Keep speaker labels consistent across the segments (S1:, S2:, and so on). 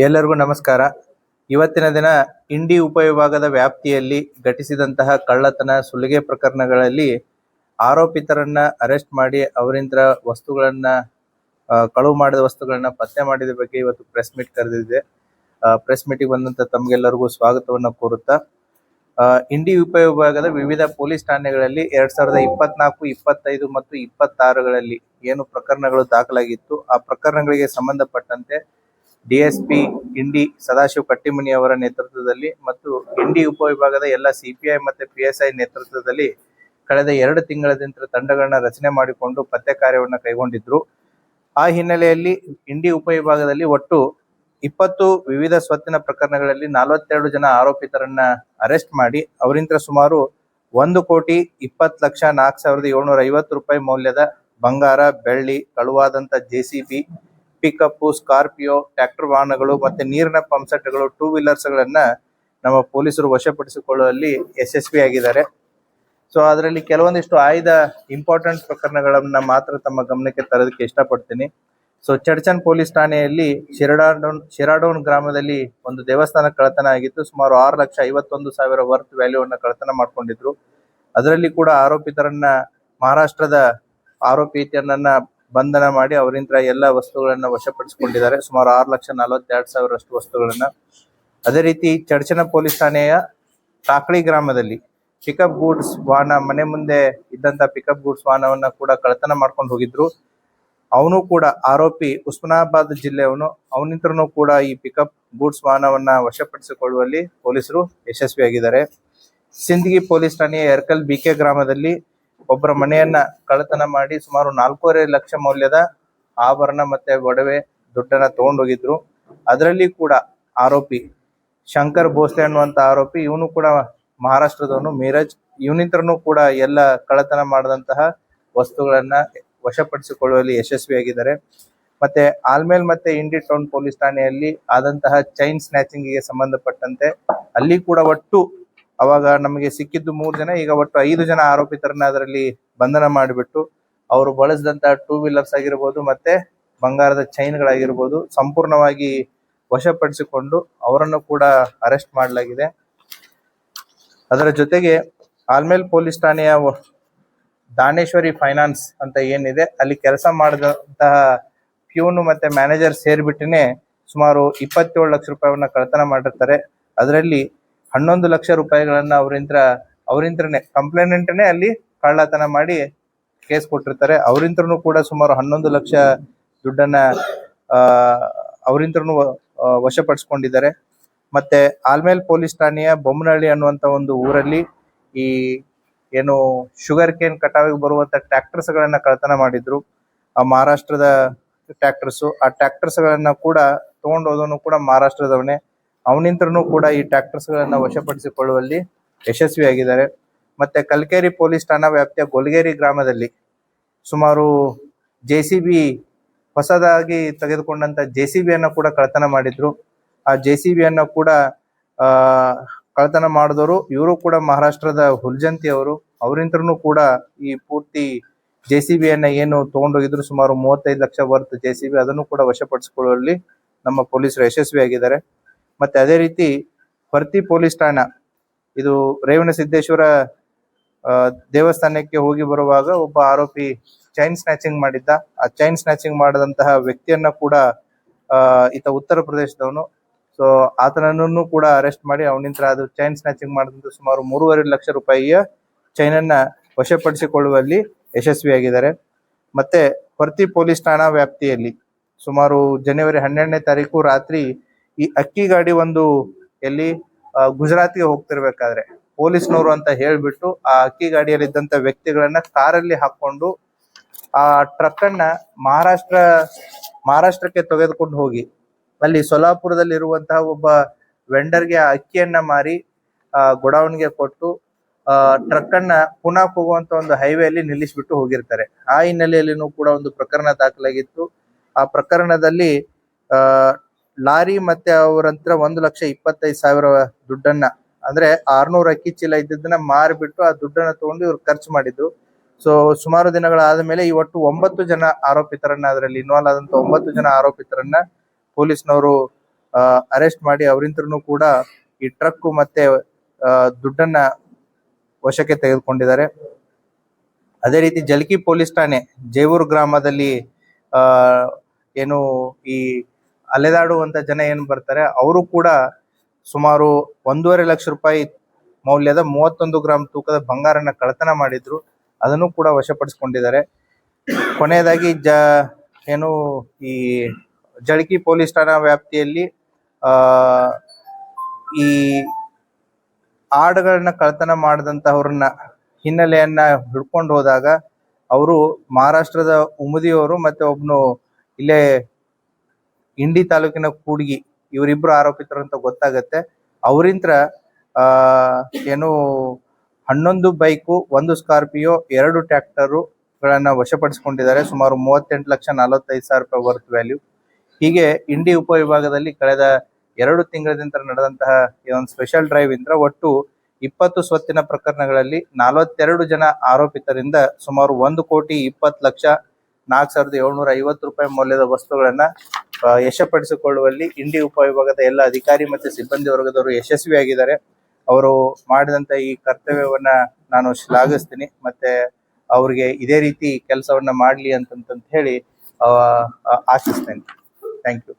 S1: ಎಲ್ಲರಿಗೂ ನಮಸ್ಕಾರ. ಇವತ್ತಿನ ದಿನ ಇಂಡಿ ಉಪವಿಭಾಗದ ವ್ಯಾಪ್ತಿಯಲ್ಲಿ ಘಟಿಸಿದಂತಹ ಕಳ್ಳತನ, ಸುಲಿಗೆ ಪ್ರಕರಣಗಳಲ್ಲಿ ಆರೋಪಿತರನ್ನ ಅರೆಸ್ಟ್ ಮಾಡಿ ಅವರಿಂದ ವಸ್ತುಗಳನ್ನ ಕಳುವು ಮಾಡಿದ ವಸ್ತುಗಳನ್ನ ಪತ್ತೆ ಮಾಡಿದ ಬಗ್ಗೆ ಇವತ್ತು ಪ್ರೆಸ್ ಮೀಟ್ ಕರೆದಿದೆ. ಪ್ರೆಸ್ ಮೀಟಿಗೆ ಬಂದಂತ ತಮಗೆಲ್ಲರಿಗೂ ಸ್ವಾಗತವನ್ನ ಕೋರುತ್ತಾ, ಇಂಡಿ ಉಪವಿಭಾಗದ ವಿವಿಧ ಪೊಲೀಸ್ ಠಾಣೆಗಳಲ್ಲಿ 2024, 25 ಮತ್ತು 26ಗಳಲ್ಲಿ ಏನು ಪ್ರಕರಣಗಳು ದಾಖಲಾಗಿತ್ತು, ಆ ಪ್ರಕರಣಗಳಿಗೆ ಸಂಬಂಧಪಟ್ಟಂತೆ ಡಿಎಸ್ಪಿ ಇಂಡಿ ಸದಾಶಿವ ಕಟ್ಟಿಮನಿ ಅವರ ನೇತೃತ್ವದಲ್ಲಿ ಮತ್ತು ಇಂಡಿ ಉಪವಿಭಾಗದ ಎಲ್ಲ ಸಿಪಿಐ ಮತ್ತು PSI ನೇತೃತ್ವದಲ್ಲಿ ಕಳೆದ 2 ತಿಂಗಳಿಂದ ತಂಡಗಳನ್ನ ರಚನೆ ಮಾಡಿಕೊಂಡು ಪತ್ತೆ ಕಾರ್ಯವನ್ನು ಕೈಗೊಂಡಿದ್ರು. ಆ ಹಿನ್ನೆಲೆಯಲ್ಲಿ ಇಂಡಿ ಉಪವಿಭಾಗದಲ್ಲಿ ಒಟ್ಟು 20 ವಿವಿಧ ಸ್ವತ್ತಿನ ಪ್ರಕರಣಗಳಲ್ಲಿ 42 ಜನ ಆರೋಪಿತರನ್ನ ಅರೆಸ್ಟ್ ಮಾಡಿ ಅವರಿಂದ ಸುಮಾರು 1,20,04,750 ರೂಪಾಯಿ ಮೌಲ್ಯದ ಬಂಗಾರ, ಬೆಳ್ಳಿ, ಕಳುವಾದಂತ JCB, ಪಿಕಪ್, ಸ್ಕಾರ್ಪಿಯೋ, ಟ್ರ್ಯಾಕ್ಟರ್ ವಾಹನಗಳು ಮತ್ತೆ ನೀರಿನ ಪಂಪ್ ಸೆಟ್ಗಳು, 2 ವೀಲರ್ಸ್ಗಳನ್ನ ನಮ್ಮ ಪೊಲೀಸರು ವಶಪಡಿಸಿಕೊಳ್ಳುವಲ್ಲಿ ಯಶಸ್ವಿಯಾಗಿದ್ದಾರೆ. ಸೊ ಅದರಲ್ಲಿ ಕೆಲವೊಂದಿಷ್ಟು ಆಯ್ದ ಇಂಪಾರ್ಟೆಂಟ್ ಪ್ರಕರಣಗಳನ್ನ ಮಾತ್ರ ತಮ್ಮ ಗಮನಕ್ಕೆ ತರೋದಕ್ಕೆ ಇಷ್ಟಪಡ್ತೀನಿ. ಸೊ ಚಡ್ಚನ್ ಪೊಲೀಸ್ ಠಾಣೆಯಲ್ಲಿ ಶಿರಾಡೋನ್ ಗ್ರಾಮದಲ್ಲಿ ಒಂದು ದೇವಸ್ಥಾನ ಕಳ್ಳತನ ಆಗಿತ್ತು. ಸುಮಾರು 6,51,000 ವರ್ತ್ ವ್ಯಾಲ್ಯೂವನ್ನು ಕಳ್ಳತನ ಮಾಡ್ಕೊಂಡಿದ್ರು. ಅದರಲ್ಲಿ ಕೂಡ ಆರೋಪಿತರನ್ನ ಮಹಾರಾಷ್ಟ್ರದ ಆರೋಪಿತರನ್ನ ಬಂಧನ ಮಾಡಿ ಅವರಿಂದ ಎಲ್ಲ ವಸ್ತುಗಳನ್ನ ವಶಪಡಿಸಿಕೊಂಡಿದ್ದಾರೆ. ಸುಮಾರು 6,42,000 ವಸ್ತುಗಳನ್ನ. ಅದೇ ರೀತಿ ಚಡ್ಚನ ಪೊಲೀಸ್ ಠಾಣೆಯ ಟಾಕಳಿ ಗ್ರಾಮದಲ್ಲಿ ಪಿಕಪ್ ಗೂಡ್ಸ್ ವಾಹನ, ಮನೆ ಮುಂದೆ ಇದ್ದಂತ ಪಿಕಪ್ ಗೂಡ್ಸ್ ವಾಹನವನ್ನ ಕೂಡ ಕಳ್ಳತನ ಮಾಡ್ಕೊಂಡು ಹೋಗಿದ್ರು. ಅವನು ಕೂಡ ಆರೋಪಿ ಉಸ್ಮಾನಾಬಾದ್ ಜಿಲ್ಲೆಯವನು. ಅವನಿಂದನೂ ಕೂಡ ಈ ಪಿಕಪ್ ಗೂಡ್ಸ್ ವಾಹನವನ್ನ ವಶಪಡಿಸಿಕೊಳ್ಳುವಲ್ಲಿ ಪೊಲೀಸರು ಯಶಸ್ವಿಯಾಗಿದ್ದಾರೆ. ಸಿಂದಗಿ ಪೊಲೀಸ್ ಠಾಣೆಯ ಎರ್ಕಲ್ BK ಗ್ರಾಮದಲ್ಲಿ ಒಬ್ಬರ ಮನೆಯನ್ನ ಕಳ್ಳತನ ಮಾಡಿ ಸುಮಾರು 4.5 ಲಕ್ಷ ಮೌಲ್ಯದ ಆಭರಣ ಮತ್ತೆ ಒಡವೆ, ದುಡ್ಡನ್ನ ತಗೊಂಡೋಗಿದ್ರು. ಅದರಲ್ಲಿ ಕೂಡ ಆರೋಪಿ ಶಂಕರ್ ಭೋಸ್ಲೆ ಅನ್ನುವಂತ ಆರೋಪಿ, ಇವನು ಕೂಡ ಮಹಾರಾಷ್ಟ್ರದವನು, ಮೀರಜ್. ಇವನಿಂದನೂ ಕೂಡ ಎಲ್ಲ ಕಳ್ಳತನ ಮಾಡಿದಂತಹ ವಸ್ತುಗಳನ್ನ ವಶಪಡಿಸಿಕೊಳ್ಳುವಲ್ಲಿ ಯಶಸ್ವಿಯಾಗಿದ್ದಾರೆ. ಮತ್ತೆ ಆಲ್ಮೇಲ್ ಮತ್ತೆ ಇಂಡಿ ಟೌನ್ ಪೊಲೀಸ್ ಠಾಣೆಯಲ್ಲಿ ಆದಂತಹ ಚೈನ್ ಸ್ನ್ಯಾಚಿಂಗ್ ಗೆ ಸಂಬಂಧಪಟ್ಟಂತೆ ಅಲ್ಲಿ ಕೂಡ ಒಟ್ಟು ಅವಾಗ ನಮಗೆ ಸಿಕ್ಕಿದ್ದು 3 ಜನ, ಈಗ ಒಟ್ಟು 5 ಜನ ಆರೋಪಿತರನ್ನ ಅದರಲ್ಲಿ ಬಂಧನ ಮಾಡಿಬಿಟ್ಟು ಅವರು ಬಳಸಿದಂತಹ 2 ವೀಲರ್ಸ್ ಆಗಿರ್ಬೋದು ಮತ್ತೆ ಬಂಗಾರದ ಚೈನ್ಗಳಾಗಿರ್ಬೋದು ಸಂಪೂರ್ಣವಾಗಿ ವಶಪಡಿಸಿಕೊಂಡು ಅವರನ್ನು ಕೂಡ ಅರೆಸ್ಟ್ ಮಾಡಲಾಗಿದೆ. ಅದರ ಜೊತೆಗೆ ಆಲ್ಮೇಲ್ ಪೊಲೀಸ್ ಠಾಣೆಯ ದಾನೇಶ್ವರಿ ಫೈನಾನ್ಸ್ ಅಂತ ಏನಿದೆ ಅಲ್ಲಿ ಕೆಲಸ ಮಾಡಿದಂತಹ ಪ್ಯೂನ್ ಮತ್ತೆ ಮ್ಯಾನೇಜರ್ ಸೇರ್ಬಿಟ್ಟಿನೇ ಸುಮಾರು 27 ಲಕ್ಷ ರೂಪಾಯಿಯನ್ನ ಕಳ್ಳತನ ಮಾಡಿರ್ತಾರೆ. ಅದರಲ್ಲಿ 11 ಲಕ್ಷ ರೂಪಾಯಿಗಳನ್ನ ಅವರಿಂತ್ರನೇ ಕಂಪ್ಲೇನೆಂಟ್ನೇ ಅಲ್ಲಿ ಕಳ್ಳತನ ಮಾಡಿ ಕೇಸ್ ಕೊಟ್ಟಿರ್ತಾರೆ. ಅವರಿಂತ್ರನು ಕೂಡ ಸುಮಾರು 11 ಲಕ್ಷ ದುಡ್ಡನ್ನ ಅವರಿಂತ್ರನು ವಶಪಡಿಸಿಕೊಂಡಿದ್ದಾರೆ. ಮತ್ತೆ ಆಲ್ಮೇಲ್ ಪೊಲೀಸ್ ಠಾಣೆಯ ಬೊಮ್ಮನಹಳ್ಳಿ ಅನ್ನುವಂತ ಒಂದು ಊರಲ್ಲಿ ಈ ಏನು ಶುಗರ್ ಕೇನ್ ಕಟಾವಿಗೆ ಬರುವಂತ ಟ್ರ್ಯಾಕ್ಟರ್ಸ್ ಗಳನ್ನ ಕಳ್ಳತನ ಮಾಡಿದ್ರು. ಆ ಮಹಾರಾಷ್ಟ್ರದ ಟ್ರ್ಯಾಕ್ಟರ್ಸ್, ಆ ಟ್ರ್ಯಾಕ್ಟರ್ಸ್ ಗಳನ್ನ ಕೂಡ ತಗೊಂಡೋದನು ಕೂಡ ಮಹಾರಾಷ್ಟ್ರದವನೇ. ಅವನಿಂತ್ರನು ಕೂಡ ಈ ಟ್ರ್ಯಾಕ್ಟರ್ಸ್ ಗಳನ್ನ ವಶಪಡಿಸಿಕೊಳ್ಳುವಲ್ಲಿ ಯಶಸ್ವಿಯಾಗಿದ್ದಾರೆ. ಮತ್ತೆ ಕಲ್ಕೇರಿ ಪೊಲೀಸ್ ಠಾಣಾ ವ್ಯಾಪ್ತಿಯ ಗೊಲ್ಗೇರಿ ಗ್ರಾಮದಲ್ಲಿ ಸುಮಾರು JCB, ಹೊಸದಾಗಿ ತೆಗೆದುಕೊಂಡಂತ JCB ಅನ್ನ ಕೂಡ ಕಳ್ಳತನ ಮಾಡಿದ್ರು. ಆ JCB ಅನ್ನ ಕೂಡ ಕಳ್ಳತನ ಮಾಡಿದವರು ಇವರು ಕೂಡ ಮಹಾರಾಷ್ಟ್ರದ ಹುಲ್ಜಂತಿ ಅವರು. ಅವರಿಂತ್ರನು ಕೂಡ ಈ ಪೂರ್ತಿ JCB ಅನ್ನ ಏನು ತಗೊಂಡೋಗಿದ್ರು ಸುಮಾರು 35 ಲಕ್ಷ ವರ್ತ್ JCB, ಅದನ್ನು ಕೂಡ ವಶಪಡಿಸಿಕೊಳ್ಳುವಲ್ಲಿ ನಮ್ಮ ಪೊಲೀಸರು ಯಶಸ್ವಿಯಾಗಿದ್ದಾರೆ. ಮತ್ತೆ ಅದೇ ರೀತಿ ಹೊರ್ತಿ ಪೊಲೀಸ್ ಠಾಣಾ, ಇದು ರೇವಣಸಿದ್ದೇಶ್ವರ ದೇವಸ್ಥಾನಕ್ಕೆ ಹೋಗಿ ಬರುವಾಗ ಒಬ್ಬ ಆರೋಪಿ ಚೈನ್ ಸ್ನ್ಯಾಚಿಂಗ್ ಮಾಡಿದ್ದ. ಆ ಚೈನ್ ಸ್ನ್ಯಾಚಿಂಗ್ ಮಾಡಿದಂತಹ ವ್ಯಕ್ತಿಯನ್ನ ಕೂಡ ಈತ ಉತ್ತರ ಪ್ರದೇಶದವನು. ಸೊ ಆತನನ್ನು ಕೂಡ ಅರೆಸ್ಟ್ ಮಾಡಿ ಅವನಿಂದ ಅದು ಚೈನ್ ಸ್ನ್ಯಾಚಿಂಗ್ ಮಾಡಿದಂತ ಸುಮಾರು 3.5 ಲಕ್ಷ ರೂಪಾಯಿಯ ಚೈನ್ ಅನ್ನ ವಶಪಡಿಸಿಕೊಳ್ಳುವಲ್ಲಿ ಯಶಸ್ವಿಯಾಗಿದ್ದಾರೆ. ಮತ್ತೆ ಹೊರ್ತಿ ಪೊಲೀಸ್ ಠಾಣಾ ವ್ಯಾಪ್ತಿಯಲ್ಲಿ ಸುಮಾರು ಜನವರಿ 12ನೇ ತಾರೀಕು ರಾತ್ರಿ ಈ ಅಕ್ಕಿ ಗಾಡಿ ಒಂದು ಎಲ್ಲಿ ಗುಜರಾತ್ಗೆ ಹೋಗ್ತಿರ್ಬೇಕಾದ್ರೆ ಪೊಲೀಸ್ನವರು ಅಂತ ಹೇಳ್ಬಿಟ್ಟು ಆ ಅಕ್ಕಿ ಗಾಡಿಯಲ್ಲಿ ಇದ್ದಂತ ವ್ಯಕ್ತಿಗಳನ್ನ ಕಾರಲ್ಲಿ ಹಾಕೊಂಡು ಆ ಟ್ರಕ್ ಅನ್ನ ಮಹಾರಾಷ್ಟ್ರಕ್ಕೆ ತೆಗೆದುಕೊಂಡು ಹೋಗಿ ಅಲ್ಲಿ ಸೊಲಾಪುರದಲ್ಲಿ ಇರುವಂತಹ ಒಬ್ಬ ವೆಂಡರ್ಗೆ ಆ ಅಕ್ಕಿಯನ್ನ ಮಾರಿ ಗೋಡೌನ್ಗೆ ಕೊಟ್ಟು ಟ್ರಕ್ ಅನ್ನ ಪುನಃ ಹೋಗುವಂತ ಒಂದು ಹೈವೇಲಿ ನಿಲ್ಲಿಸ್ಬಿಟ್ಟು ಹೋಗಿರ್ತಾರೆ. ಆ ಹಿನ್ನೆಲೆಯಲ್ಲಿನೂ ಕೂಡ ಒಂದು ಪ್ರಕರಣ ದಾಖಲಾಗಿತ್ತು. ಆ ಪ್ರಕರಣದಲ್ಲಿ ಲಾರಿ ಮತ್ತೆ ಅವರಂತ್ರ 1,25,000 ದುಡ್ಡನ್ನ, ಅಂದ್ರೆ 600 ಅಕ್ಕಿ ಚೀಲ ಇದ್ದದನ್ನ ಮಾರಿಬಿಟ್ಟು ಆ ದುಡ್ಡನ್ನ ತಗೊಂಡು ಇವ್ರು ಖರ್ಚು ಮಾಡಿದ್ರು. ಸೊ ಸುಮಾರು ದಿನಗಳಾದ ಮೇಲೆ ಈ ಒಟ್ಟು 9 ಜನ ಆರೋಪಿತರನ್ನ, ಅದರಲ್ಲಿ ಇನ್ವಾಲ್ವ್ ಆದಂತ 9 ಜನ ಆರೋಪಿತರನ್ನ ಪೊಲೀಸ್ನವರು ಅರೆಸ್ಟ್ ಮಾಡಿ ಅವರಿಂತ್ರನು ಕೂಡ ಈ ಟ್ರಕ್ ಮತ್ತೆ ದುಡ್ಡನ್ನ ವಶಕ್ಕೆ ತೆಗೆದುಕೊಂಡಿದ್ದಾರೆ. ಅದೇ ರೀತಿ ಜಲ್ಕಿ ಪೊಲೀಸ್ ಠಾಣೆ ಜೇವೂರು ಗ್ರಾಮದಲ್ಲಿ ಆ ಏನು ಈ ಅಲೆದಾಡುವಂತ ಜನ ಏನ್ ಬರ್ತಾರೆ ಅವರು ಕೂಡ ಸುಮಾರು 1.5 ಲಕ್ಷ ರೂಪಾಯಿ ಮೌಲ್ಯದ 31 ಗ್ರಾಂ ತೂಕದ ಬಂಗಾರನ ಕಳ್ಳತನ ಮಾಡಿದ್ರು. ಅದನ್ನು ಕೂಡ ವಶಪಡಿಸಿಕೊಂಡಿದ್ದಾರೆ. ಕೊನೆಯದಾಗಿ ಏನು ಈ ಜಳಕಿ ಪೊಲೀಸ್ ಠಾಣಾ ವ್ಯಾಪ್ತಿಯಲ್ಲಿ ಈ ಆಡುಗಳನ್ನ ಕಳ್ಳತನ ಮಾಡಿದಂತಹವ್ರನ್ನ ಹಿನ್ನೆಲೆಯನ್ನ ಹಿಡ್ಕೊಂಡು ಹೋದಾಗ ಅವರು ಮಹಾರಾಷ್ಟ್ರದ ಉಮದಿಯವರು ಮತ್ತೆ ಒಬ್ನು ಇಲ್ಲೇ ಇಂಡಿ ತಾಲೂಕಿನ ಕೂಡ್ಗಿ ಇವರಿಬ್ರು ಆರೋಪಿತರು ಅಂತ ಗೊತ್ತಾಗತ್ತೆ. ಅವರಿಂತ್ರ ಏನು 11 ಬೈಕು, 1 ಸ್ಕಾರ್ಪಿಯೋ, 2 ಟ್ರ್ಯಾಕ್ಟರು ಗಳನ್ನ ವಶಪಡಿಸಿಕೊಂಡಿದ್ದಾರೆ. ಸುಮಾರು 38,45,000 ರೂಪಾಯಿ ವರ್ತ್ ವ್ಯಾಲ್ಯೂ. ಹೀಗೆ ಇಂಡಿ ಉಪವಿಭಾಗದಲ್ಲಿ ಕಳೆದ 2 ತಿಂಗಳಿಂದ ನಡೆದಂತಹ ಒಂದು ಸ್ಪೆಷಲ್ ಡ್ರೈವ್ ಇಂದ ಒಟ್ಟು 20 ಸ್ವತ್ತಿನ ಪ್ರಕರಣಗಳಲ್ಲಿ 42 ಜನ ಆರೋಪಿತರಿಂದ ಸುಮಾರು 1,20,40,750 ರೂಪಾಯಿ ಮೌಲ್ಯದ ವಸ್ತುಗಳನ್ನ ವಶಪಡಿಸಿಕೊಳ್ಳುವಲ್ಲಿ ಇಂಡಿ ಉಪವಿಭಾಗದ ಎಲ್ಲ ಅಧಿಕಾರಿ ಮತ್ತೆ ಸಿಬ್ಬಂದಿ ವರ್ಗದವರು ಯಶಸ್ವಿಯಾಗಿದ್ದಾರೆ. ಅವರು ಮಾಡಿದಂತ ಈ ಕರ್ತವ್ಯವನ್ನ ನಾನು ಶ್ಲಾಘಿಸ್ತೀನಿ. ಮತ್ತೆ ಅವ್ರಿಗೆ ಇದೇ ರೀತಿ ಕೆಲಸವನ್ನ ಮಾಡ್ಲಿ ಅಂತ ಹೇಳಿ ಆಶಿಸ್ತೇನೆ. Thank you.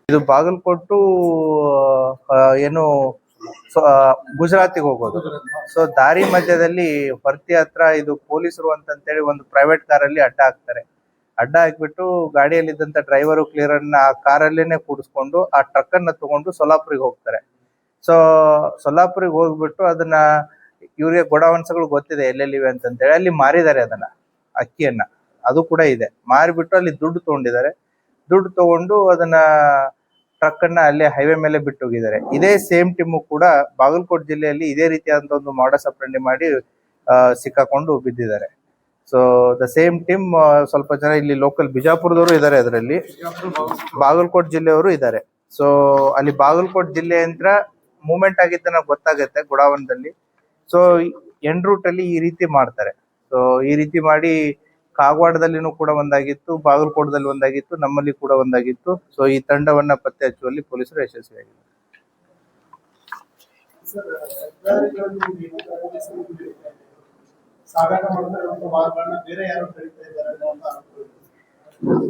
S1: ಇದು ಬಾಗಲಕೋಟು ಏನು ಗುಜರಾತಿಗೆ ಹೋಗೋದು. ಸೊ ದಾರಿ ಮಧ್ಯದಲ್ಲಿ ಹೊರ್ತಿ ಹತ್ರ ಇದು ಪೊಲೀಸರು ಅಂತೇಳಿ ಒಂದು ಪ್ರೈವೇಟ್ ಕಾರಲ್ಲಿ ಅಡ್ಡ ಹಾಕ್ತಾರೆ. ಅಡ್ಡ ಹಾಕ್ಬಿಟ್ಟು ಗಾಡಿಯಲ್ಲಿದ್ದಂತ ಡ್ರೈವರು ಕ್ಲಿಯರನ್ನ ಆ ಕಾರಲ್ಲೇನೆ ಕೂಡಿಸ್ಕೊಂಡು ಆ ಟ್ರಕ್ ಅನ್ನ ತಗೊಂಡು ಸೊಲ್ಲಾಪುರಿಗೆ ಹೋಗ್ತಾರೆ. ಸೊ ಸೊಲ್ಲಾಪುರಿಗೆ ಹೋಗ್ಬಿಟ್ಟು ಅದನ್ನ ಇವ್ರಿಗೆ ಗೋಡೌನ್ಸ್ಗಳು ಗೊತ್ತಿದೆ ಎಲ್ಲೆಲ್ಲಿವೆ ಅಂತೇಳಿ ಅಲ್ಲಿ ಮಾರಿದ್ದಾರೆ ಅದನ್ನ, ಅಕ್ಕಿಯನ್ನ. ಅದು ಕೂಡ ಇದೆ. ಮಾರಿಬಿಟ್ಟು ಅಲ್ಲಿ ದುಡ್ಡು ತಗೊಂಡಿದ್ದಾರೆ. ದುಡ್ಡು ತಗೊಂಡು ಅದನ್ನ ಟ್ರಕ್ ಅನ್ನ ಅಲ್ಲೇ ಹೈವೇ ಮೇಲೆ ಬಿಟ್ಟು ಹೋಗಿದ್ದಾರೆ. ಇದೇ ಸೇಮ್ ಟೀಮು ಕೂಡ ಬಾಗಲಕೋಟೆ ಜಿಲ್ಲೆಯಲ್ಲಿ ಇದೇ ರೀತಿಯಾದಂತ ಒಂದು ಮಾಡಸ್ ಆಪರೇಂಡಿ ಮಾಡಿ ಸಿಕ್ಕಾಕೊಂಡು ಬಿದ್ದಿದ್ದಾರೆ. ಸೊ ದ ಸೇಮ್ ಟೀಮ್ ಸ್ವಲ್ಪ ಜನ ಇಲ್ಲಿ ಲೋಕಲ್ ಬಿಜಾಪುರದವರು ಇದ್ದಾರೆ, ಅದರಲ್ಲಿ ಬಾಗಲಕೋಟೆ ಜಿಲ್ಲೆಯವರು ಇದ್ದಾರೆ. ಸೊ ಅಲ್ಲಿ ಬಾಗಲಕೋಟೆ ಜಿಲ್ಲೆ ಅಂತ ಮೂವ್ಮೆಂಟ್ ಆಗಿದ್ದ ಗೊತ್ತಾಗತ್ತೆ ಗುಡಾವನದಲ್ಲಿ. ಸೊ ಎಂಡ್ ರೂಟ್ ಅಲ್ಲಿ ಈ ರೀತಿ ಮಾಡ್ತಾರೆ. ಸೊ ಈ ರೀತಿ ಮಾಡಿ ಕಾಗವಾಡದಲ್ಲಿನೂ ಕೂಡ ಒಂದಾಗಿತ್ತು, ಬಾಗಲಕೋಟದಲ್ಲಿ ಒಂದಾಗಿತ್ತು, ನಮ್ಮಲ್ಲಿ ಕೂಡ ಒಂದಾಗಿತ್ತು. ಸೊ ಈ ತಂಡವನ್ನ ಪತ್ತೆ ಹಚ್ಚುವಲ್ಲಿ ಪೊಲೀಸರು ಯಶಸ್ವಿಯಾಗಿದ್ದಾರೆ.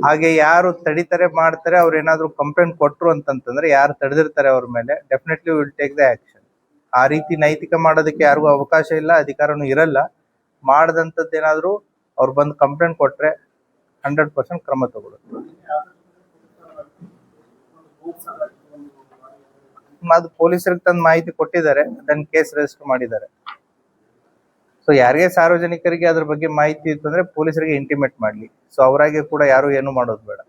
S1: ಹಾಗೆ ಯಾರು ತಡಿತಾರೆ ಮಾಡ್ತಾರೆ ಅವ್ರು ಏನಾದ್ರು ಕಂಪ್ಲೇಂಟ್ ಕೊಟ್ರು ಅಂತಂದ್ರೆ, ಯಾರು ತಡೆದಿರ್ತಾರೆ ಅವ್ರ ಮೇಲೆ definitely will take the action. ಆ ರೀತಿ ನೈತಿಕ ಮಾಡೋದಕ್ಕೆ ಯಾರಿಗೂ ಅವಕಾಶ ಇಲ್ಲ, ಅಧಿಕಾರನೂ ಇರಲ್ಲ. ಮಾಡದಂತದ್ದು ಏನಾದ್ರು ಅವ್ರು ಬಂದು ಕಂಪ್ಲೇಂಟ್ ಕೊಟ್ರೆ 100% ಕ್ರಮ ತಗೊಳುತ್ತೆ. ಅದು ಪೊಲೀಸರಿಗೆ ತಂದು ಮಾಹಿತಿ ಕೊಟ್ಟಿದ್ದಾರೆ, ಅದನ್ನ ಕೇಸ್ ರಿಜಿಸ್ಟರ್ ಮಾಡಿದ್ದಾರೆ. ಸೊ ಯಾರಿಗೆ ಸಾರ್ವಜನಿಕರಿಗೆ ಅದ್ರ ಬಗ್ಗೆ ಮಾಹಿತಿ ಇತ್ತು ಅಂದ್ರೆ ಪೊಲೀಸರಿಗೆ ಇಂಟಿಮೇಟ್ ಮಾಡ್ಲಿ. ಸೊ ಅವರಾಗೆ ಕೂಡ ಯಾರು ಏನು ಮಾಡೋದು ಬೇಡ.